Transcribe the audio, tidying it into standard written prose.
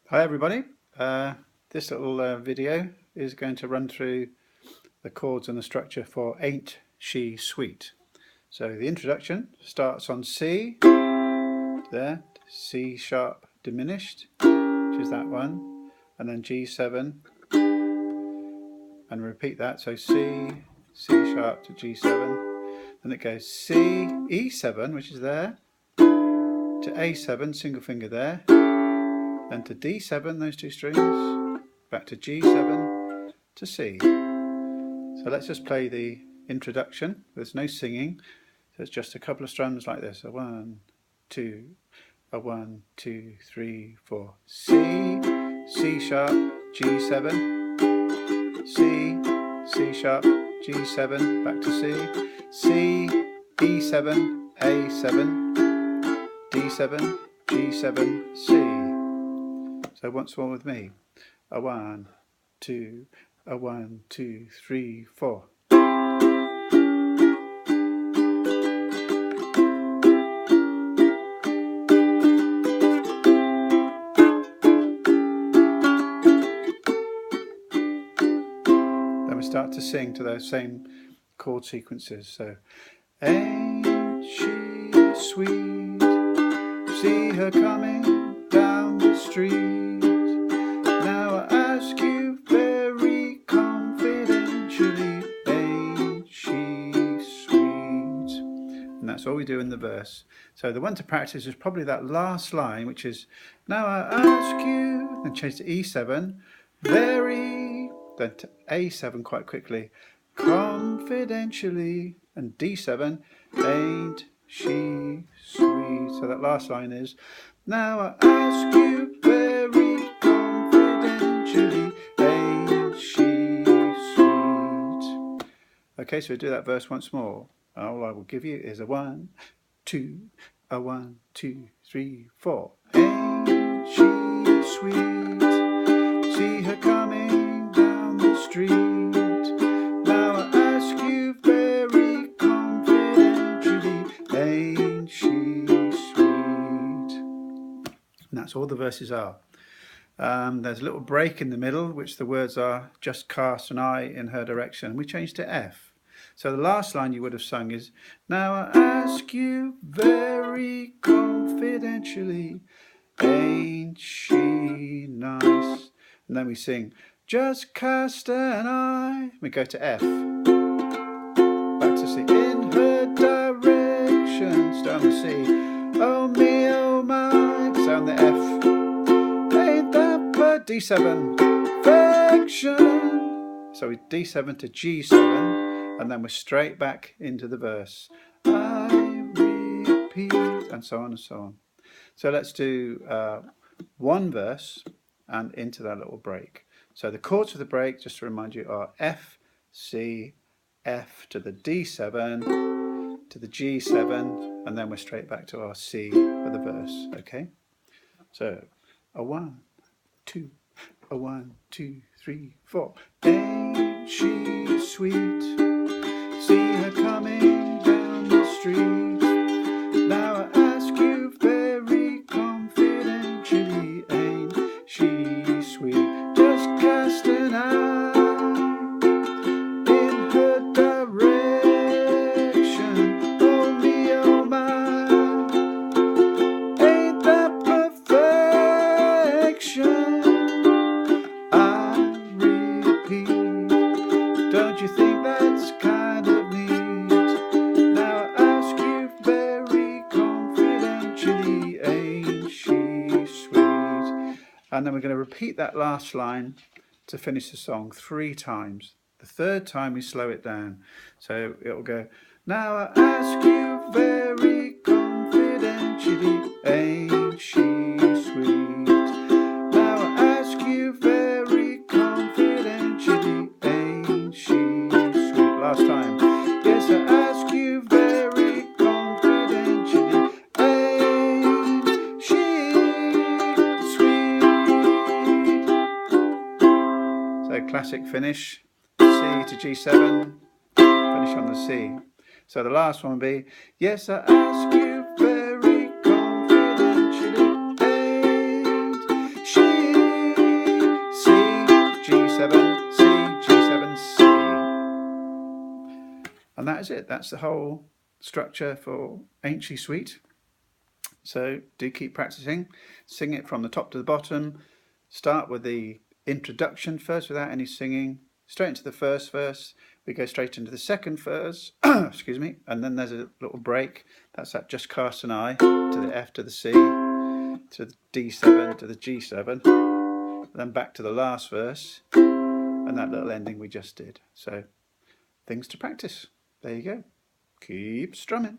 Hi everybody. This little video is going to run through the chords and the structure for Ain't She Sweet. So the introduction starts on C, there, C sharp diminished, which is that one, and then G7, and repeat that, so C, C sharp to G7, then it goes C, E7, which is there, to A7, single finger there, then to D7, those two strings, back to G7, to C. So let's just play the introduction. There's no singing, so it's just a couple of strums like this. A 1, 2, a 1, 2, 3, 4. C, C sharp, G7, C, C sharp, G7, back to C, C, E7, A7, D7, G7, C. So once more with me. A 1, 2, a 1, 2, 3, 4. Then we start to sing to those same chord sequences. So, ain't she sweet? See her coming down the street. Now I ask you very confidentially, ain't she sweet? And that's all we do in the verse. So the one to practice is probably that last line, which is, now I ask you, then change to E7, very, then to A7 quite quickly, confidentially, and D7, ain't she sweet? So that last line is, now I ask you very confidentially, ain't she sweet? Okay, so we do that verse once more. All I will give you is a 1, 2, a 1, 2, 3, 4. Ain't she sweet? See her coming down the street. Now I ask you very confidentially, ain't she sweet? And that's all the verses are. There's a little break in the middle, which the words are, just cast an eye in her direction. We change to F. So the last line you would have sung is, now I ask you very confidentially, ain't she nice? And then we sing, just cast an eye. We go to F. Back to C. In her direction. Stay on the C. Oh me, oh my. Stay on the F. Ain't that but D7. Perfection. So we D7 to G7. And then we're straight back into the verse. I repeat, and so on and so on. So let's do one verse and into that little break. So the chords for the break, just to remind you, are F, C, F to the D7, to the G7, and then we're straight back to our C for the verse. Okay? So a 1, 2, a 1, 2, 3, 4. Ain't she sweet? See her coming down the street. Now I ask you very confidentially, ain't she sweet? Just cast an eye in her direction. Oh me, oh my, ain't that perfection? I repeat, don't you think that's kind of neat? Now I ask you very confidentially, ain't she sweet? And then we're going to repeat that last line to finish the song 3 times. The third time we slow it down. So it'll go, now I ask you very confidentially, ain't she sweet? Now I ask you very confidentially, ain't she sweet? Last time. Yes, I ask you very confidentially, ain't she sweet? So classic finish, C to G7, finish on the C. So the last one will be, yes, I ask you very confidentially, ain't she And that is it. That's the whole structure for Ain't She Sweet. So do keep practicing. Sing it from the top to the bottom. Start with the introduction first without any singing. Straight into the first verse. We go straight into the second verse. Excuse me. And then there's a little break. That's that just cast an eye to the F to the C to the D7 to the G7. And then back to the last verse and that little ending we just did. So things to practice. There you go. Keep strumming.